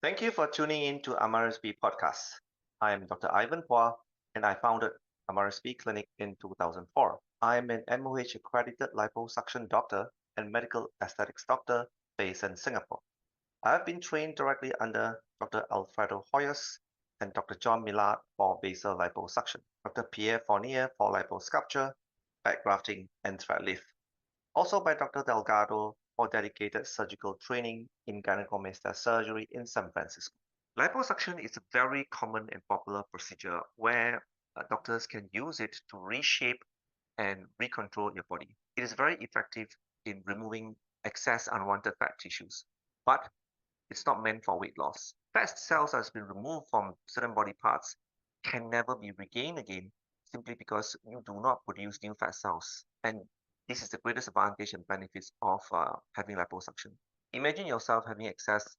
Thank you for tuning in to Amaris B podcast. I am Dr. Ivan Puah, and I founded Amaris B Clinic in 2004. I am an MOH accredited liposuction doctor and medical aesthetics doctor based in Singapore. I have been trained directly under Dr. Alfredo Hoyos and Dr. John Millard for basal liposuction, Dr. Pierre Fournier for liposculpture, fat grafting, and thread lift. Also by Dr. Delgado for dedicated surgical training in gynecomastia surgery in San Francisco. Liposuction is a very common and popular procedure where doctors can use it to reshape and recontrol your body. It is very effective in removing excess unwanted fat tissues, but it's not meant for weight loss. Fat cells that has been removed from certain body parts can never be regained again simply because you do not produce new fat cells. And this is the greatest advantage and benefits of having liposuction. Imagine yourself having excess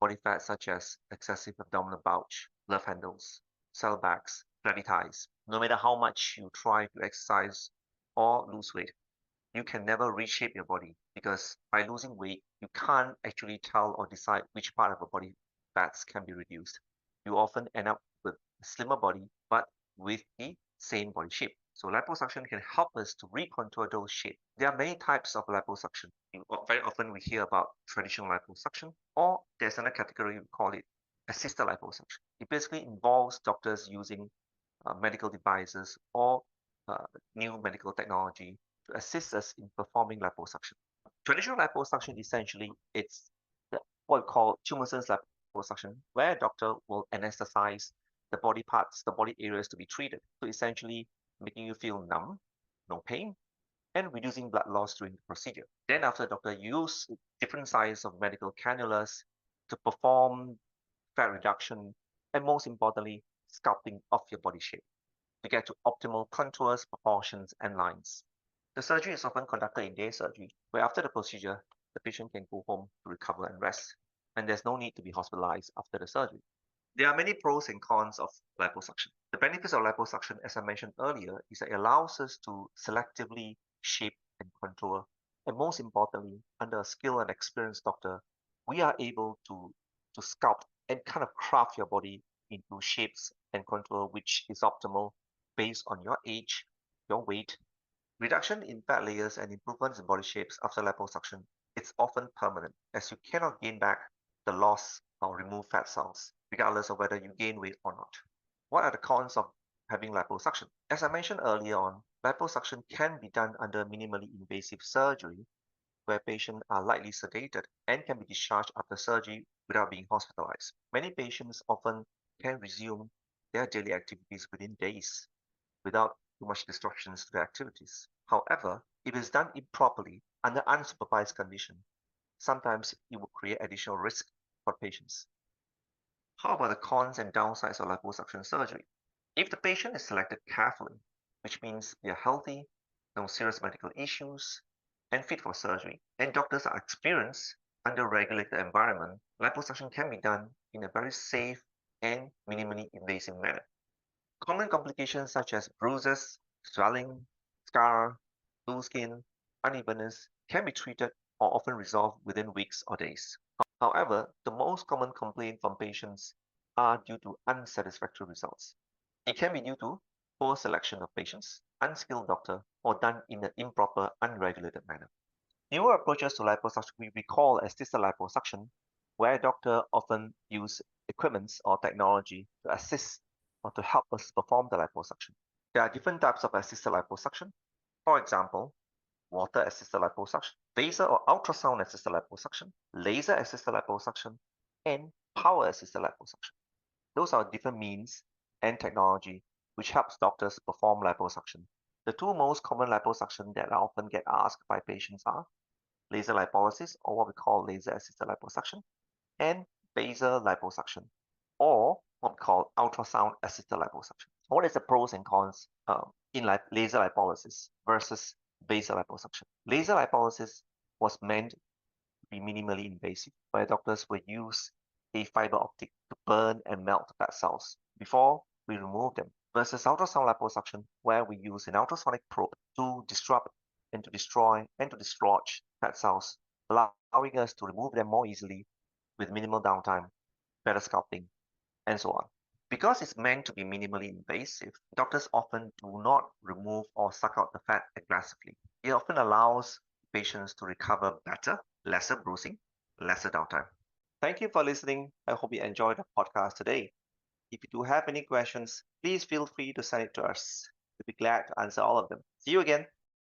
body fat such as excessive abdominal bulge, love handles, cell bags, flabby thighs. No matter how much you try to exercise or lose weight, you can never reshape your body because by losing weight, you can't actually tell or decide which part of your body fats can be reduced. You often end up with a slimmer body, but with the same body shape. So liposuction can help us to recontour those shapes. There are many types of liposuction. Very often we hear about traditional liposuction, or there's another category we call it assisted liposuction. It basically involves doctors using medical devices or new medical technology to assist us in performing liposuction. Traditional liposuction essentially it's what we call tumor-sense liposuction, where a doctor will anesthetize the body parts, the body areas to be treated. So essentially making you feel numb, no pain, and reducing blood loss during the procedure. Then after the doctor use different sizes of medical cannulas to perform fat reduction, and most importantly, sculpting of your body shape to get to optimal contours, proportions, and lines. The surgery is often conducted in day surgery, where after the procedure, the patient can go home to recover and rest, and there's no need to be hospitalized after the surgery. There are many pros and cons of liposuction. The benefits of liposuction, as I mentioned earlier, is that it allows us to selectively shape and contour, and most importantly, under a skilled and experienced doctor, we are able to sculpt and kind of craft your body into shapes and contour which is optimal based on your age, your weight. Reduction in fat layers and improvements in body shapes after liposuction, it's often permanent as you cannot gain back the lost or removed fat cells, regardless of whether you gain weight or not. What are the cons of having liposuction? As I mentioned earlier on, liposuction can be done under minimally invasive surgery where patients are lightly sedated and can be discharged after surgery without being hospitalized. Many patients often can resume their daily activities within days without too much disruptions to their activities. However, if it's done improperly under unsupervised condition, sometimes it will create additional risk for patients. How about the cons and downsides of liposuction surgery? If the patient is selected carefully, which means they are healthy, no serious medical issues, and fit for surgery, and doctors are experienced under a regulated environment, liposuction can be done in a very safe and minimally invasive manner. Common complications such as bruises, swelling, scar, loose skin, unevenness can be treated or often resolved within weeks or days. However, the most common complaint from patients are due to unsatisfactory results. It can be due to poor selection of patients, unskilled doctor, or done in an improper, unregulated manner. Newer approaches to liposuction we recall as assisted liposuction, where doctor often use equipments or technology to assist or to help us perform the liposuction. There are different types of assisted liposuction. For example, water-assisted liposuction, laser or ultrasound-assisted liposuction, laser-assisted liposuction, and power-assisted liposuction. Those are different means and technology which helps doctors perform liposuction. The two most common liposuction that I often get asked by patients are laser lipolysis, or what we call laser-assisted liposuction, and basal liposuction, or what we call ultrasound-assisted liposuction. What is the pros and cons in laser lipolysis versus basal liposuction? Laser lipolysis was meant to be minimally invasive, where doctors would use a fiber optic to burn and melt fat cells before we remove them, versus ultrasound liposuction, where we use an ultrasonic probe to disrupt and to destroy and to dislodge fat cells, allowing us to remove them more easily with minimal downtime, better sculpting, and so on. Because it's meant to be minimally invasive, doctors often do not remove or suck out the fat aggressively. It often allows patients to recover better, lesser bruising, lesser downtime. Thank you for listening. I hope you enjoyed the podcast today. If you do have any questions, please feel free to send it to us. We'll be glad to answer all of them. See you again.